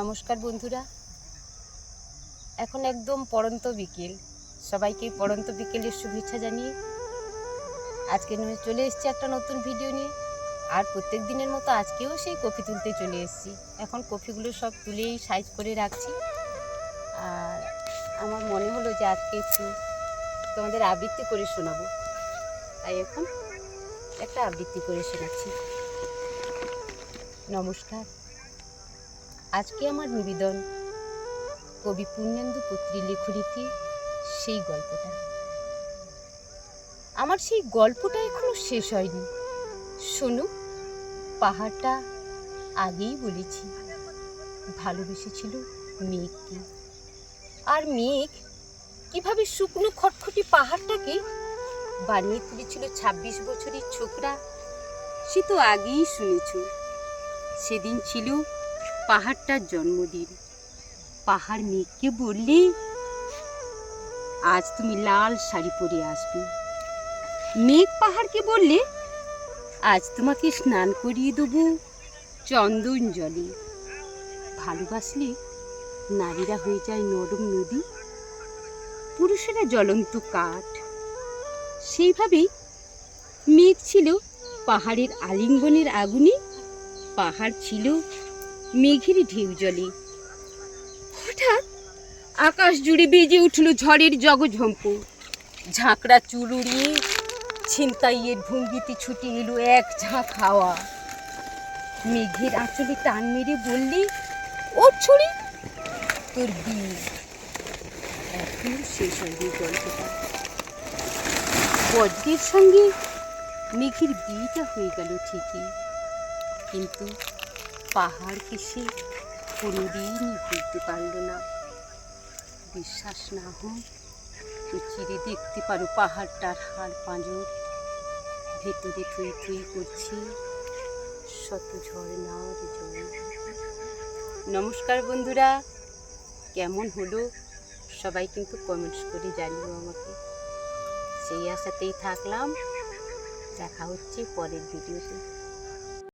নমস্কার বন্ধুরা, এখন একদম পড়ন্ত বিকেল। সবাইকে পড়ন্ত বিকেলের শুভেচ্ছা জানিয়ে আজকে চলে এসেছি একটা নতুন ভিডিও নিয়ে। আর প্রত্যেক দিনের মতো আজকেও সেই কফি তুলতে চলে এসেছি। এখন কফিগুলো সব তুলেই সাইজ করে রাখছি। আর আমার মনে হলো যে আজকে একটু তোমাদের আবৃত্তি করে শোনাবো, তাই এখন একটা আবৃত্তি করে শোনাচ্ছি। নমস্কার, আজকে আমার নিবেদন কবি পূর্ণেন্দু পত্রী লেখনীতে সেই গল্পটা। আমার সেই গল্পটা এখনো শেষ হয়নি। শোনো, পাহাড়টা আগেই বলেছি ভালোবেসেছিল মেঘকে। আর মেঘ কিভাবে শুকনো খটখটি পাহাড়টাকে বানিয়ে তুলেছিল ২৬ বছরের ছোকরা, সে তো আগেই শুনেছ। সেদিন ছিল পাহাড়টার জন্মদিন। পাহাড় মেঘকে বললে, আজ তুমি লাল শাড়ি পরে আসবে। মেঘ পাহাড়কে বললে, আজ তোমাকে স্নান করিয়ে দেবো চন্দন জলে। ভালোবাসলে নারীরা হয়ে যায় নরম নদী, পুরুষেরা জ্বলন্ত কাঠ। সেইভাবেই মেঘ ছিল পাহাড়ের আলিঙ্গনের আগুনে, পাহাড় ছিল মেঘের ঢেউ জলে। হঠাৎ আকাশ জুড়ে বেজে উঠল ঝড়ের জগঝম্প। ঝাঁকড়া চুল উড়িয়ে ছিনতাইয়ের ভঙ্গিতে ছুটে এলো এক ঝাঁক হাওয়া। মেঘের আঁচলে টান মেরে বললে, ও ছুরি তোর বিয়ে। এখন শেষ হয়নি গল্পটা। বজ্রের সঙ্গে মেঘের বিয়েটা হয়ে গেল ঠিকই, কিন্তু পাহাড়কে সে কোনোদিনই ভুলতে পারল না। বিশ্বাস না হোক তো চিরে দেখতে পারো পাহাড়টার হাড় পাঁজর, ভেতরে থুই থুই করছে শত ঝর্ণার জল। নমস্কার বন্ধুরা, কেমন হলো সবাই কিন্তু কমেন্টস করে জানিও আমাকে। সেই আশাতেই থাকলাম, দেখা হচ্ছে পরের ভিডিওতে।